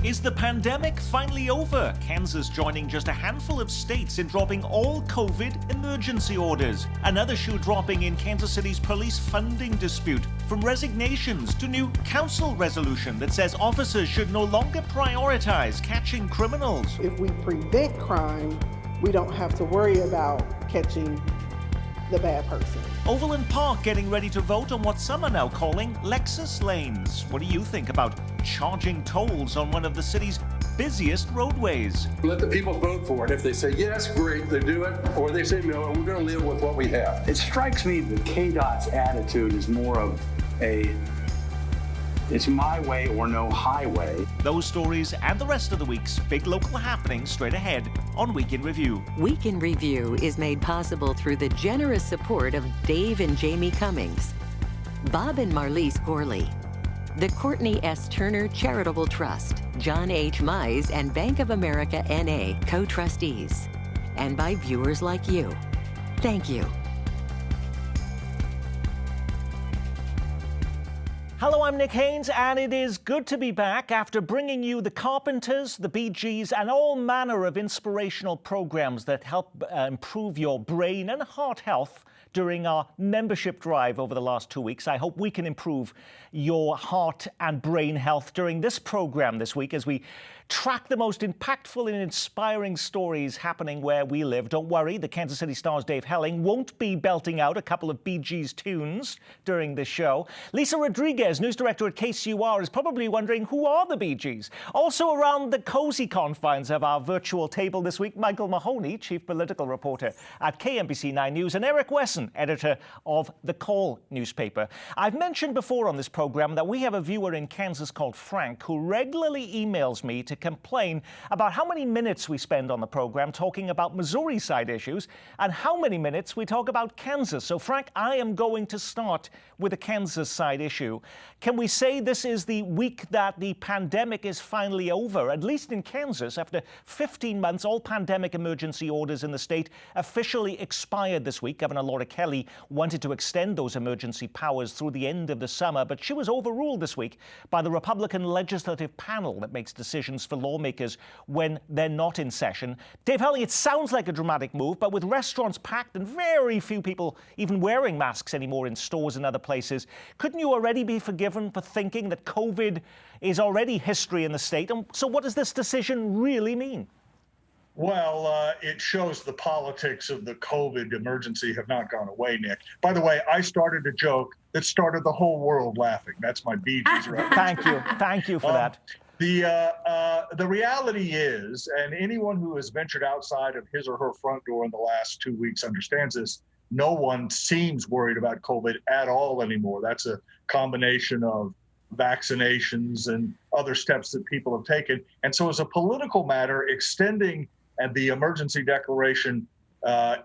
Is the pandemic finally over? Kansas joining just a handful of states in dropping all COVID emergency orders. Another shoe dropping in Kansas City's police funding dispute. From resignations to new council resolution that says officers should no longer prioritize catching criminals. If we prevent crime, we don't have to worry about catching the bad person. Overland Park getting ready to vote on what some are now calling Lexus lanes. What do you think about charging tolls on one of the city's busiest roadways? Let the people vote for it. If they say yes, great, they do it. Or they say no, we're going to live with what we have. It strikes me that KDOT's attitude is more of it's my way or no highway. Those stories and the rest of the week's big local happenings straight ahead on Week in Review. Week in Review is made possible through the generous support of Dave and Jamie Cummings, Bob and Marlise Gorley, the Courtney S. Turner Charitable Trust, John H. Mize and Bank of America N.A. co-trustees, and by viewers like you. Thank you. Hello, I'm Nick Haynes, and it is good to be back after bringing you the Carpenters, the Bee Gees, and all manner of inspirational programs that help improve your brain and heart health during our membership drive over the last 2 weeks. I hope we can improve your heart and brain health during this program this week as we track the most impactful and inspiring stories happening where we live. Don't worry, the Kansas City Star's Dave Helling won't be belting out a couple of Bee Gees tunes during this show. Lisa Rodriguez, news director at KCUR, is probably wondering who are the Bee Gees. Also around the cozy confines of our virtual table this week, Michael Mahoney, chief political reporter at KMBC 9 News, and Eric Wesson, editor of The Call newspaper. I've mentioned before on this program that we have a viewer in Kansas called Frank who regularly emails me to complain about how many minutes we spend on the program talking about Missouri side issues and how many minutes we talk about Kansas. So Frank, I am going to start with a Kansas side issue. Can we say this is the week that the pandemic is finally over? At least in Kansas, after 15 months, all pandemic emergency orders in the state officially expired this week. Governor Laura Kelly wanted to extend those emergency powers through the end of the summer, but she was overruled this week by the Republican legislative panel that makes decisions for lawmakers when they're not in session. Dave Helling, it sounds like a dramatic move, but with restaurants packed and very few people even wearing masks anymore in stores and other places, couldn't you already be forgiven for thinking that COVID is already history in the state? And so what does this decision really mean? Well, it shows the politics of the COVID emergency have not gone away, Nick. By the way, I started a joke that started the whole world laughing. That's my Bee Gees reference. Thank you. Thank you for that. The reality is, and anyone who has ventured outside of his or her front door in the last 2 weeks understands this, no one seems worried about COVID at all anymore. That's a combination of vaccinations and other steps that people have taken. And so as a political matter, extending the emergency declaration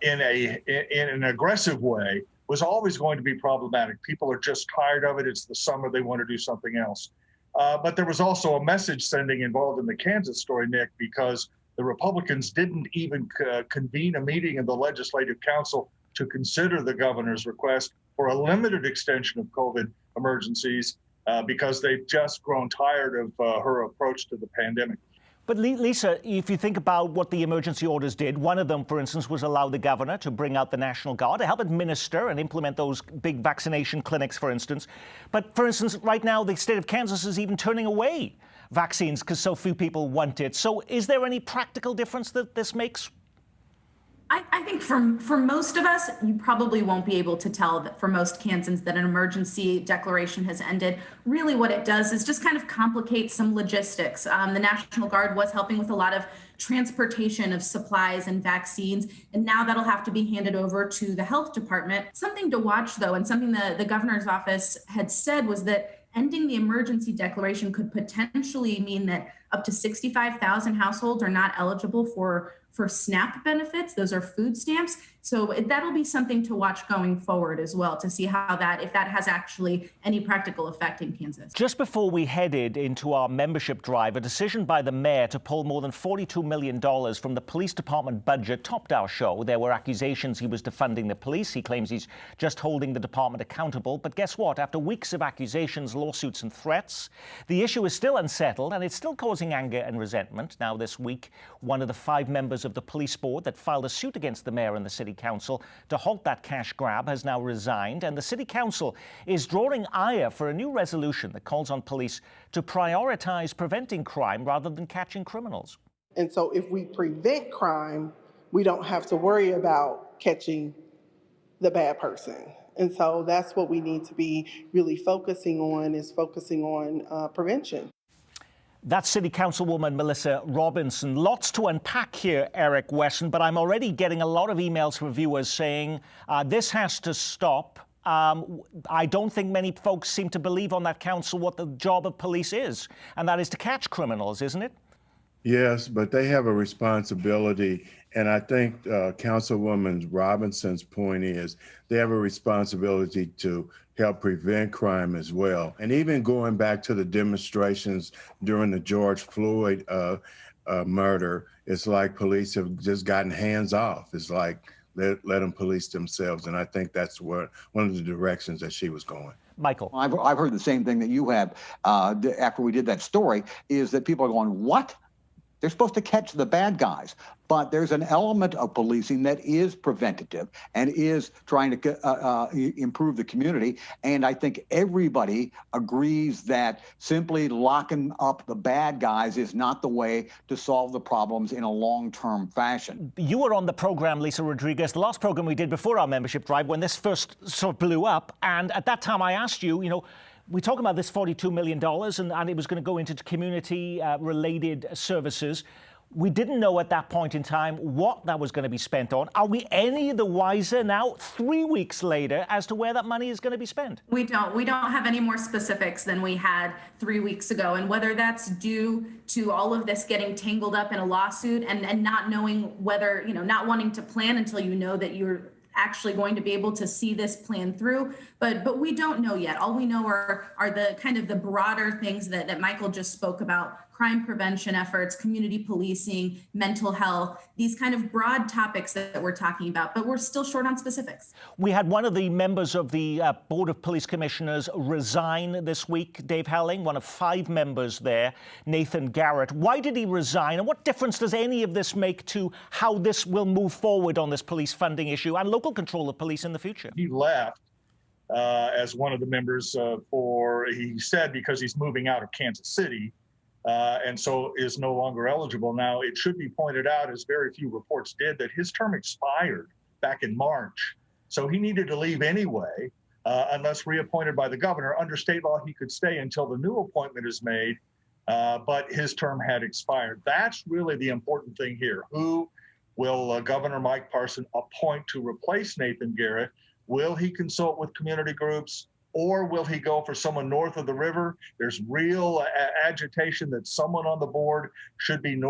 in an aggressive way was always going to be problematic. People are just tired of it. It's the summer. They want to do something else. But there was also a message sending involved in the Kansas story, Nick, because the Republicans didn't even convene a meeting in the Legislative Council to consider the governor's request for a limited extension of COVID emergencies because they've just grown tired of her approach to the pandemic. But Lisa, if you think about what the emergency orders did, one of them, for instance, was allow the governor to bring out the National Guard to help administer and implement those big vaccination clinics, for instance. But, for instance, right now, the state of Kansas is even turning away vaccines because so few people want it. So is there any practical difference that this makes? I think for most of us, you probably won't be able to tell that for most Kansans that an emergency declaration has ended. Really what it does is just kind of complicate some logistics. The National Guard was helping with a lot of transportation of supplies and vaccines, and now that'll have to be handed over to the health department. Something to watch, though, and something the governor's office had said was that ending the emergency declaration could potentially mean that up to 65,000 households are not eligible for for SNAP benefits. Those are food stamps. So that'll be something to watch going forward as well, to see how that, if that has actually any practical effect in Kansas. Just before we headed into our membership drive, a decision by the mayor to pull more than $42 million from the police department budget topped our show. There were accusations he was defunding the police. He claims he's just holding the department accountable. But guess what? After weeks of accusations, lawsuits and threats, the issue is still unsettled and it's still causing anger and resentment. Now, this week, one of the 5 members of the police board that filed a suit against the mayor and the city council to halt that cash grab has now resigned, and the city council is drawing ire for a new resolution that calls on police to prioritize preventing crime rather than catching criminals. And so if we prevent crime, we don't have to worry about catching the bad person. And so that's what we need to be really focusing on prevention. That's City Councilwoman Melissa Robinson. Lots to unpack here, Eric Wesson, but I'm already getting a lot of emails from viewers saying this has to stop. I don't think many folks seem to believe on that council what the job of police is, and that is to catch criminals, isn't it? Yes, but they have a responsibility. And I think Councilwoman Robinson's point is they have a responsibility to help prevent crime as well. And even going back to the demonstrations during the George Floyd murder, it's like police have just gotten hands off. It's like, let them police themselves. And I think that's one of the directions that she was going. Michael. I've heard the same thing that you have after we did that story, is that people are going, what? They're supposed to catch the bad guys, but there's an element of policing that is preventative and is trying to improve the community. And I think everybody agrees that simply locking up the bad guys is not the way to solve the problems in a long-term fashion. You were on the program, Lisa Rodriguez, the last program we did before our membership drive when this first sort of blew up. And at that time I asked you, we talk about this $42 million and it was going to go into community-related services. We didn't know at that point in time what that was going to be spent on. Are we any the wiser now, 3 weeks later, as to where that money is going to be spent? We don't have any more specifics than we had 3 weeks ago. And whether that's due to all of this getting tangled up in a lawsuit and not knowing whether, not wanting to plan until you know that you're actually going to be able to see this plan through, but we don't know yet. All we know are the kind of the broader things that Michael just spoke about: crime prevention efforts, community policing, mental health, these kind of broad topics that we're talking about, but we're still short on specifics. We had one of the members of the Board of Police Commissioners resign this week, Dave Helling, one of 5 members there, Nathan Garrett. Why did he resign, and what difference does any of this make to how this will move forward on this police funding issue and local control of police in the future? He left as one of the members he said, because he's moving out of Kansas City, and so is no longer eligible. Now, it should be pointed out, as very few reports did, that his term expired back in March. So he needed to leave anyway, unless reappointed by the governor. Under state law, he could stay until the new appointment is made, but his term had expired. That's really the important thing here. Who will Governor Mike Parson appoint to replace Nathan Garrett? Will he consult with community groups, or will he go for someone north of the river? There's real agitation that someone on the board should be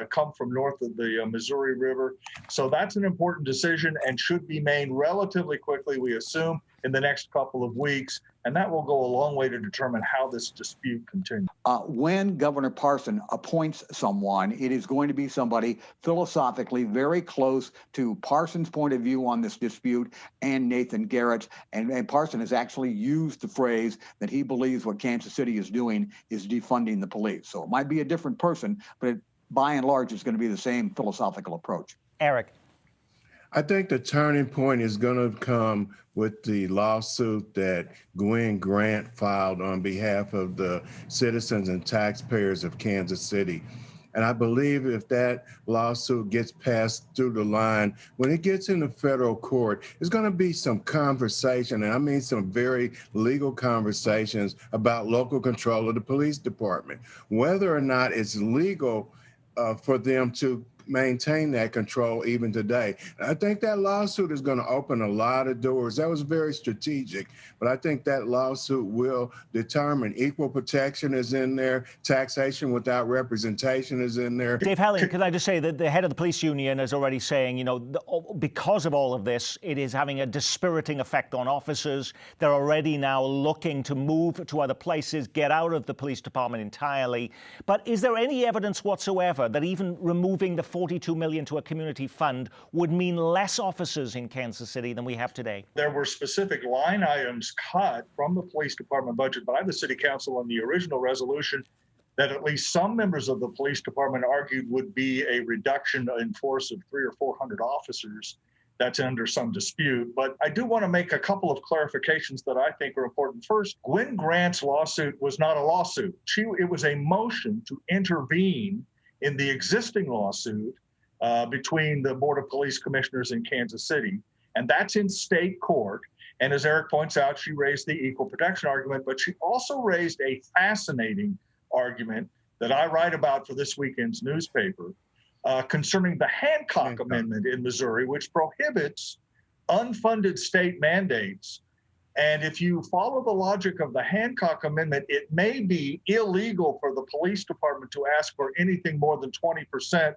come from north of the Missouri River. So that's an important decision and should be made relatively quickly, we assume, in the next couple of weeks. And that will go a long way to determine how this dispute continues. When Governor Parson appoints someone, it is going to be somebody philosophically very close to Parson's point of view on this dispute and Nathan Garrett's. And Parson has actually used the phrase that he believes what Kansas City is doing is defunding the police. So it might be a different person, but by and large, it's going to be the same philosophical approach. Eric. I think the turning point is going to come with the lawsuit that Gwen Grant filed on behalf of the citizens and taxpayers of Kansas City. And I believe if that lawsuit gets passed through the line, when it gets into federal court, there's going to be some conversation, and I mean some very legal conversations about local control of the police department. Whether or not it's legal for them to maintain that control even today. And I think that lawsuit is going to open a lot of doors. That was very strategic, but I think that lawsuit will determine equal protection is in there, taxation without representation is in there. Dave Helling, can I just say that the head of the police union is already saying, because of all of this, it is having a dispiriting effect on officers. They're already now looking to move to other places, get out of the police department entirely. But is there any evidence whatsoever that even removing the $42 million to a community fund would mean less officers in Kansas City than we have today? There were specific line items cut from the police department budget by the city council in the original resolution that at least some members of the police department argued would be a reduction in force of 300 or 400 officers. That's under some dispute. But I do want to make a couple of clarifications that I think are important. First, Gwen Grant's lawsuit was not a lawsuit. It was a motion to intervene in the existing lawsuit between the Board of Police Commissioners in Kansas City. And that's in state court. And as Eric points out, she raised the equal protection argument, but she also raised a fascinating argument that I write about for this weekend's newspaper concerning the Hancock Amendment in Missouri, which prohibits unfunded state mandates. And if you follow the logic of the Hancock Amendment, it may be illegal for the police department to ask for anything more than 20%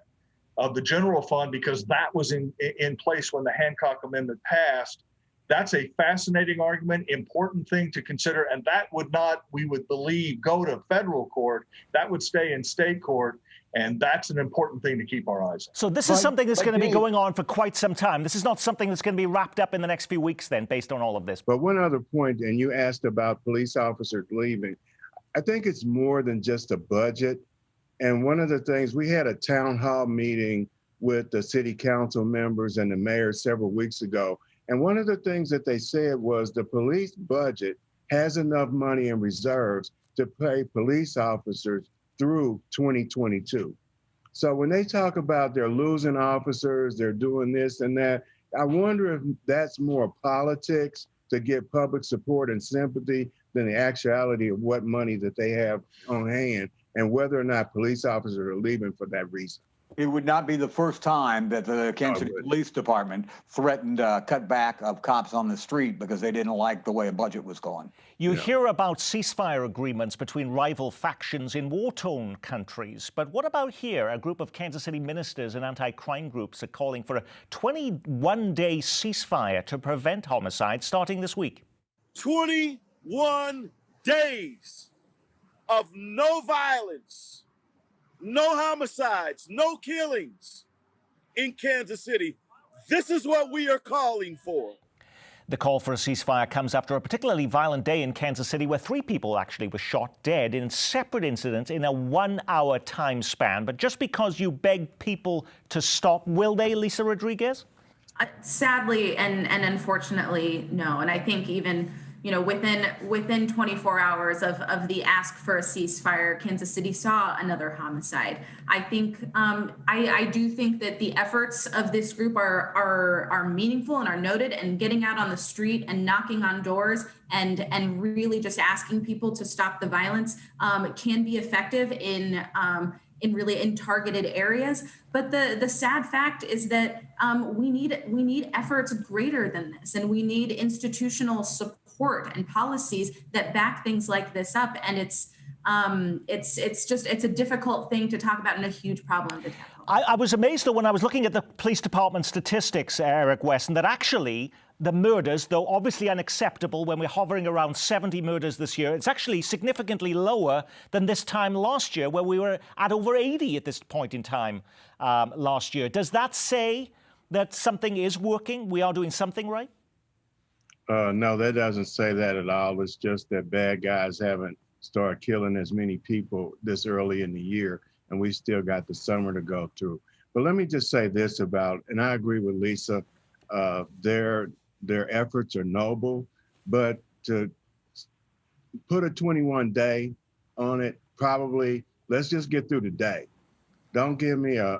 of the general fund because that was in place when the Hancock Amendment passed. That's a fascinating argument, important thing to consider. And that would not, we would believe, go to federal court. That would stay in state court. And that's an important thing to keep our eyes on. So this is something that's going to be going on for quite some time. This is not something that's going to be wrapped up in the next few weeks then, based on all of this. But one other point, and you asked about police officers leaving. I think it's more than just a budget. And one of the things, we had a town hall meeting with the city council members and the mayor several weeks ago. And one of the things that they said was the police budget has enough money in reserves to pay police officers through 2022. So when they talk about they're losing officers, they're doing this and that, I wonder if that's more politics to get public support and sympathy than the actuality of what money that they have on hand and whether or not police officers are leaving for that reason. It would not be the first time that the Kansas City Police Department threatened cutback of cops on the street because they didn't like the way a budget was going. You hear about ceasefire agreements between rival factions in war-torn countries. But what about here? A group of Kansas City ministers and anti-crime groups are calling for a 21-day ceasefire to prevent homicide starting this week. 21 days of no violence, no homicides, no killings in Kansas City. This is what we are calling for. The call for a ceasefire comes after a particularly violent day in Kansas City where 3 people actually were shot dead in separate incidents in a 1-hour time span. But just because you beg people to stop, will they, Lisa Rodriguez? Sadly and unfortunately, no. And I think even within 24 hours of the ask for a ceasefire, Kansas City saw another homicide. I think I do think that the efforts of this group are meaningful and are noted, and getting out on the street and knocking on doors and really just asking people to stop the violence can be effective in targeted areas. But the sad fact is that we need efforts greater than this, and we need institutional support and policies that back things like this up. And it's a difficult thing to talk about and a huge problem to tackle. I was amazed though when I was looking at the police department statistics, Eric Weston, that actually the murders, though obviously unacceptable when we're hovering around 70 murders this year, it's actually significantly lower than this time last year where we were at over 80 at this point in time last year. Does that say that something is working? We are doing something right? No, that doesn't say that at all. It's just that bad guys haven't started killing as many people this early in the year, and we still got the summer to go through. But let me just say this about, and I agree with Lisa, their efforts are noble, but to put a 21-day on it, probably, let's just get through the day. Don't give me a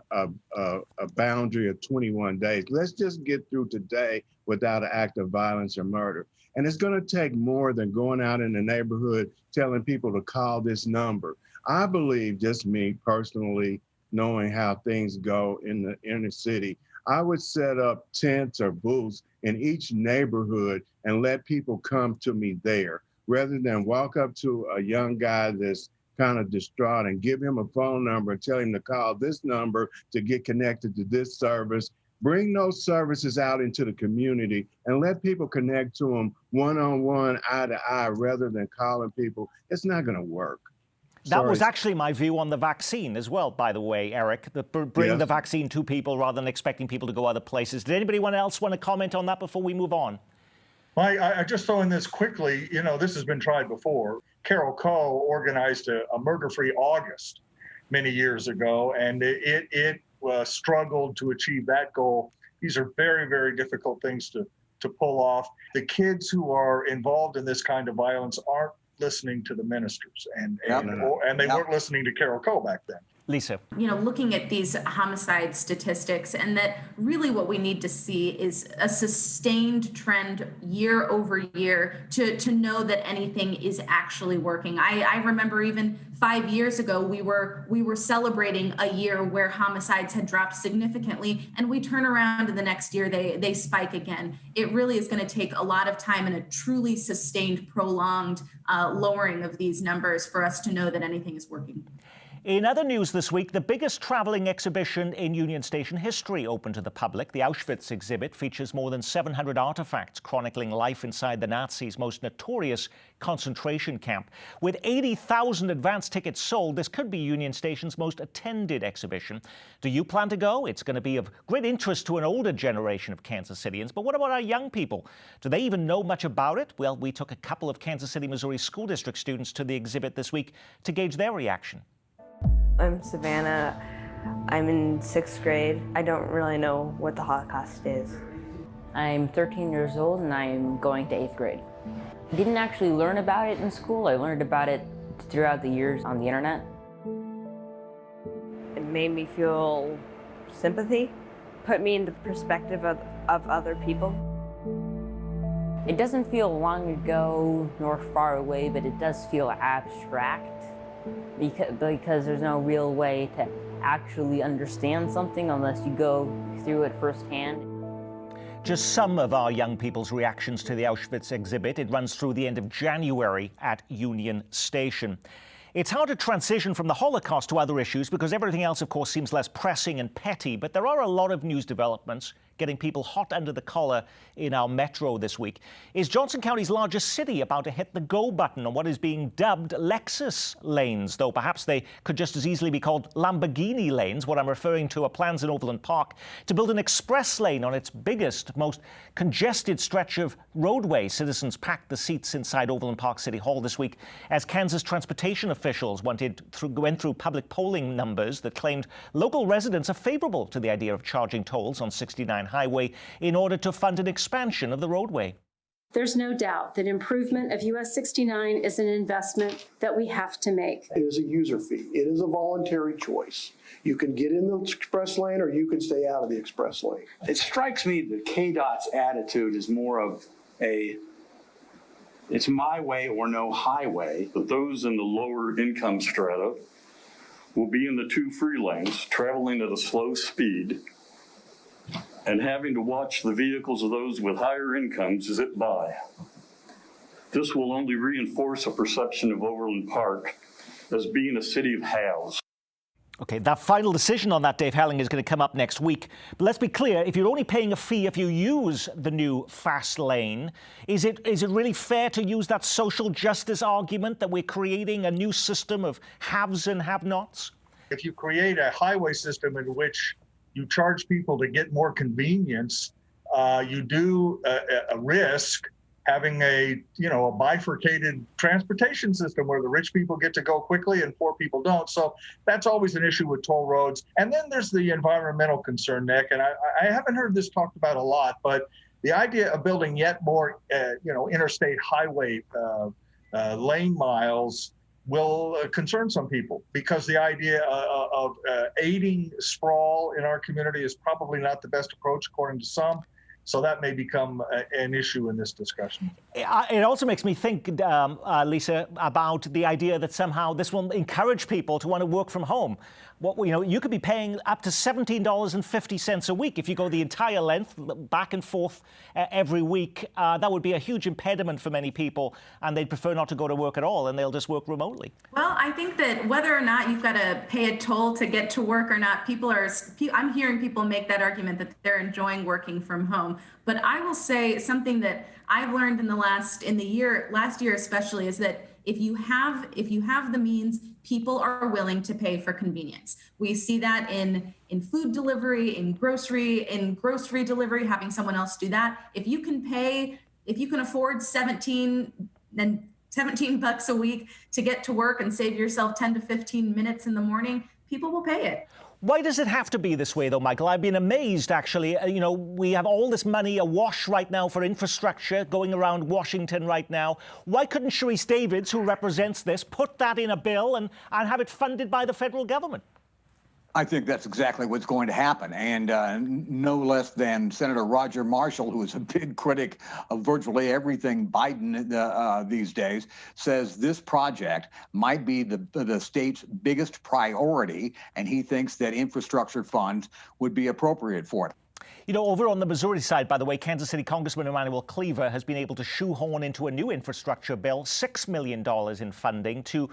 boundary of 21 days. Let's just get through today without an act of violence or murder. And it's going to take more than going out in the neighborhood telling people to call this number. I believe, just me personally, knowing how things go in the inner city. I would set up tents or booths in each neighborhood and let people come to me there rather than walk up to a young guy that's kind of distraught and give him a phone number and tell him to call this number to get connected to this service. Bring those services out into the community and let people connect to them one-on-one, eye-to-eye, rather than calling people. It's not going to work. That was actually my view on the vaccine as well, by the way, Eric. Bring the vaccine to people rather than expecting people to go other places. Did anybody else want to comment on that before we move on? I just throw in this quickly. You know, this has been tried before. Carol Coe organized a murder-free August many years ago, and it struggled to achieve that goal. These are very, very difficult things to pull off. The kids who are involved in this kind of violence aren't listening to the ministers, and they weren't listening to Carol Coe back then. Lisa. You know, looking at these homicide statistics, and that really what we need to see is a sustained trend year over year to know that anything is actually working. I remember even 5 years ago, we were celebrating a year where homicides had dropped significantly, and we turn around and the next year they spike again. It really is going to take a lot of time and a truly sustained, prolonged lowering of these numbers for us to know that anything is working. In other news this week, the biggest travelling exhibition in Union Station history opened to the public. The Auschwitz exhibit features more than 700 artifacts chronicling life inside the Nazis' most notorious concentration camp. With 80,000 advance tickets sold, this could be Union Station's most attended exhibition. Do you plan to go? It's going to be of great interest to an older generation of Kansas Cityans. But what about our young people? Do they even know much about it? Well, we took a couple of Kansas City, Missouri school district students to the exhibit this week to gauge their reaction. I'm Savannah. I'm in 6th grade. I don't really know what the Holocaust is. I'm 13 years old and I'm going to 8th grade. I didn't actually learn about it in school. I learned about it throughout the years on the internet. It made me feel sympathy, put me in the perspective of other people. It doesn't feel long ago nor far away, but it does feel abstract. Because there's no real way to actually understand something unless you go through it firsthand. Just some of our young people's reactions to the Auschwitz exhibit. It runs through the end of January at Union Station. It's hard to transition from the Holocaust to other issues because everything else, of course, seems less pressing and petty. But there are a lot of news developments getting people hot under the collar in our metro this week. Is Johnson County's largest city about to hit the go button on what is being dubbed Lexus lanes, though perhaps they could just as easily be called Lamborghini lanes? What I'm referring to are plans in Overland Park to build an express lane on its biggest, most congested stretch of roadway. Citizens packed the seats inside Overland Park City Hall this week as Kansas transportation officials went through public polling numbers that claimed local residents are favorable to the idea of charging tolls on 69 Highway in order to fund an expansion of the roadway. There's no doubt that improvement of US 69 is an investment that we have to make. It is a user fee. It is a voluntary choice. You can get in the express lane or you can stay out of the express lane. It strikes me that KDOT's attitude is more of it's my way or no highway. But those in the lower income strata will be in the 2 free lanes, traveling at a slow speed, and having to watch the vehicles of those with higher incomes zip by. This will only reinforce a perception of Overland Park as being a city of haves. Okay, that final decision on that, Dave Helling, is going to come up next week. But let's be clear, if you're only paying a fee if you use the new fast lane, is it really fair to use that social justice argument that we're creating a new system of haves and have-nots? If you create a highway system in which you charge people to get more convenience, you do risk having a bifurcated transportation system where the rich people get to go quickly and poor people don't. So that's always an issue with toll roads. And then there's the environmental concern, Nick, and I haven't heard this talked about a lot, but the idea of building yet more, interstate highway lane miles will concern some people, because the idea of aiding sprawl in our community is probably not the best approach, according to some. So that may become an issue in this discussion. It also makes me think, Lisa, about the idea that somehow this will encourage people to want to work from home. You could be paying up to $17.50 a week if you go the entire length, back and forth every week. That would be a huge impediment for many people, and they'd prefer not to go to work at all, and they'll just work remotely. Well, I think that whether or not you've got to pay a toll to get to work or not, I'm hearing people make that argument that they're enjoying working from home. But I will say something that I've learned in last year especially, is that if you have the means, people are willing to pay for convenience. We see that in food delivery, in grocery delivery, having someone else do that. If you can afford $17 bucks a week to get to work and save yourself 10 to 15 minutes in the morning, people will pay it. Why does it have to be this way, though, Michael? I've been amazed, actually. We have all this money awash right now for infrastructure going around Washington right now. Why couldn't Sharice Davids, who represents this, put that in a bill and have it funded by the federal government? I think that's exactly what's going to happen. And no less than Senator Roger Marshall, who is a big critic of virtually everything Biden these days, says this project might be the state's biggest priority, and he thinks that infrastructure funds would be appropriate for it. Over on the Missouri side, by the way, Kansas City Congressman Emanuel Cleaver has been able to shoehorn into a new infrastructure bill $6 million in funding to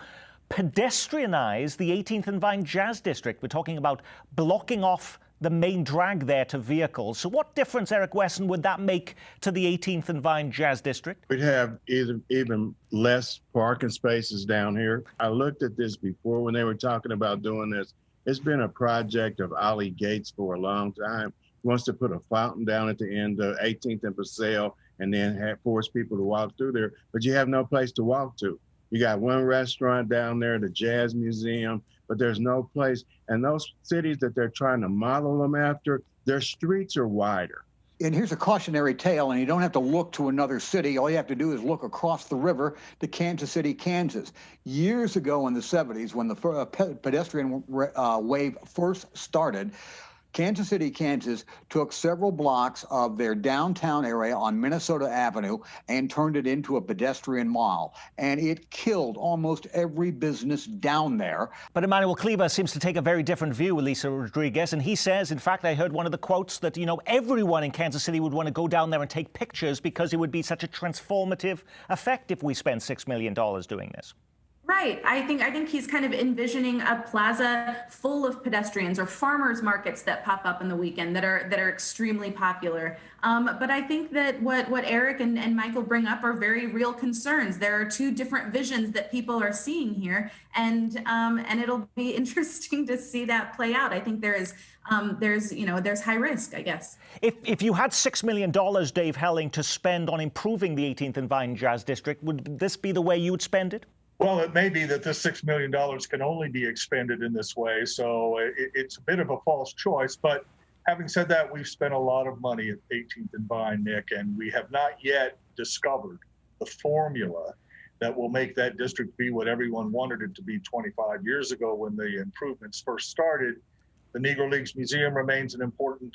pedestrianize the 18th and Vine Jazz District. We're talking about blocking off the main drag there to vehicles. So what difference, Eric Wesson, would that make to the 18th and Vine Jazz District? We'd have even less parking spaces down here. I looked at this before when they were talking about doing this. It's been a project of Ollie Gates for a long time. He wants to put a fountain down at the end of 18th and Paseo and then force people to walk through there, but you have no place to walk to. You got one restaurant down there, the Jazz Museum, but there's no place. And those cities that they're trying to model them after, their streets are wider. And here's a cautionary tale, and you don't have to look to another city. All you have to do is look across the river to Kansas City, Kansas. Years ago in the 70s, when the pedestrian wave first started, Kansas City, Kansas took several blocks of their downtown area on Minnesota Avenue and turned it into a pedestrian mall. And it killed almost every business down there. But Emanuel Cleaver seems to take a very different view, Lisa Rodriguez. And he says, in fact, I heard one of the quotes that, everyone in Kansas City would want to go down there and take pictures because it would be such a transformative effect if we spend $6 million doing this. Right. I think he's kind of envisioning a plaza full of pedestrians or farmers markets that pop up in the weekend that are extremely popular. But I think that what Eric and Michael bring up are very real concerns. There are two different visions that people are seeing here, and it'll be interesting to see that play out. I think there's high risk, I guess. If you had $6 million, Dave Helling, to spend on improving the 18th and Vine Jazz District, would this be the way you would spend it? Well, it may be that this $6 million can only be expended in this way, so it's a bit of a false choice. But having said that, we've spent a lot of money at 18th and Vine, Nick, and we have not yet discovered the formula that will make that district be what everyone wanted it to be 25 years ago when the improvements first started. The Negro Leagues Museum remains an important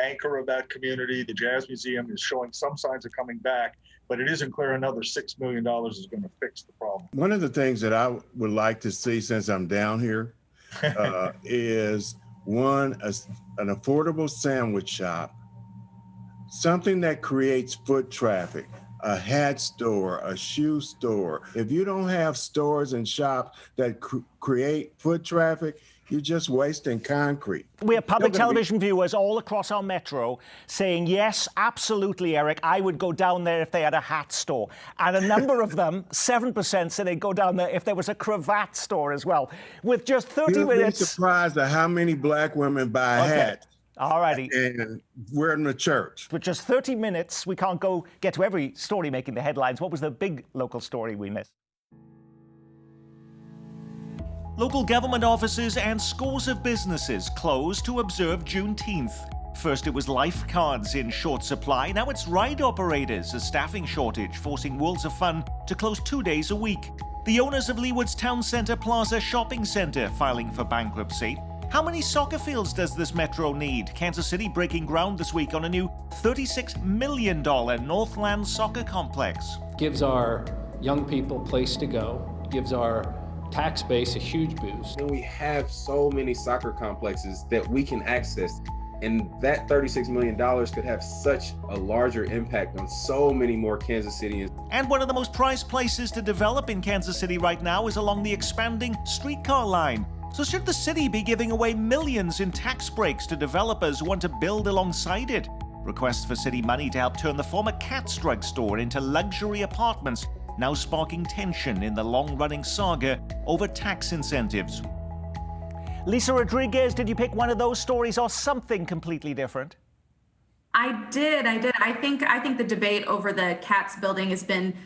anchor of that community. The Jazz Museum is showing some signs of coming back, but it isn't clear another $6 million is going to fix the problem. One of the things that I would like to see since I'm down here is an affordable sandwich shop, something that creates foot traffic, a hat store, a shoe store. If you don't have stores and shops that create foot traffic, you're just wasting concrete. We have public television viewers all across our metro saying, yes, absolutely, Eric, I would go down there if they had a hat store. And a number of them, 7%, said they'd go down there if there was a cravat store as well. With just 30 minutes... You'll be surprised at how many black women buy hats. All righty. And we're in the church. With just 30 minutes, we can't get to every story making the headlines. What was the big local story we missed? Local government offices and scores of businesses closed to observe Juneteenth. First it was lifeguards in short supply, now it's ride operators, a staffing shortage forcing Worlds of Fun to close 2 days a week. The owners of Leewood's Town Centre Plaza Shopping Centre filing for bankruptcy. How many soccer fields does this metro need? Kansas City breaking ground this week on a new $36 million Northland soccer complex. Gives our young people a place to go, gives our tax base a huge boost. And we have so many soccer complexes that we can access, and that $36 million could have such a larger impact on so many more Kansas Cityans. And one of the most prized places to develop in Kansas City right now is along the expanding streetcar line. So should the city be giving away millions in tax breaks to developers who want to build alongside it? Requests for city money to help turn the former Cat's Drug store into luxury apartments, now sparking tension in the long-running saga over tax incentives. Lisa Rodriguez, did you pick one of those stories or something completely different? I did. I think the debate over the Katz building has been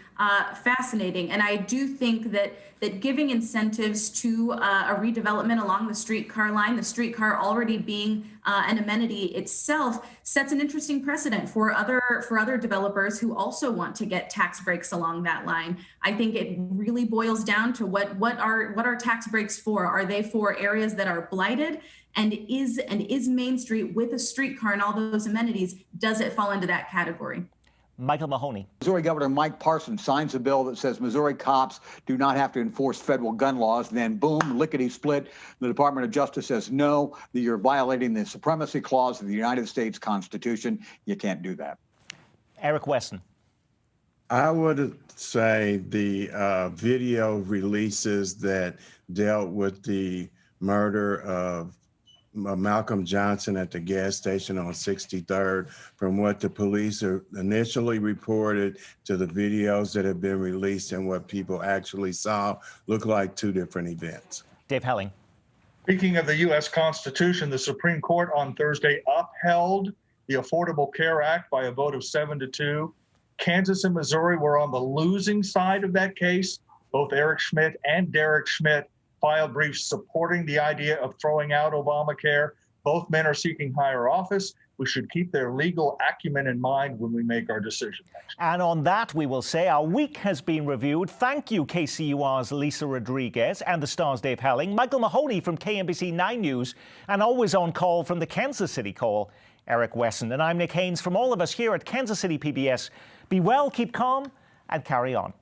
fascinating, and I do think that giving incentives to a redevelopment along the streetcar line, the streetcar already being an amenity itself, sets an interesting precedent for other developers who also want to get tax breaks along that line. I think it really boils down to what are tax breaks for? Are they for areas that are blighted? And is Main Street with a streetcar and all those amenities, does it fall into that category? Michael Mahoney. Missouri Governor Mike Parsons signs a bill that says Missouri cops do not have to enforce federal gun laws. Then boom, lickety-split, the Department of Justice says, no, that you're violating the Supremacy Clause of the United States Constitution. You can't do that. Eric Wesson. I would say the video releases that dealt with the murder of Malcolm Johnson at the gas station on 63rd, from what the police initially reported to the videos that have been released and what people actually saw, look like two different events. Dave Helling. Speaking of the U.S. Constitution, the Supreme Court on Thursday upheld the Affordable Care Act by a vote of 7-2. Kansas and Missouri were on the losing side of that case. Both Eric Schmidt and Derek Schmidt filed briefs supporting the idea of throwing out Obamacare. Both men are seeking higher office. We should keep their legal acumen in mind when we make our decision. And on that, we will say our week has been reviewed. Thank you, KCUR's Lisa Rodriguez and the Star's Dave Helling, Michael Mahoney from KMBC 9 News, and always on call from the Kansas City Call, Eric Wesson. And I'm Nick Haynes. From all of us here at Kansas City PBS, be well, keep calm, and carry on.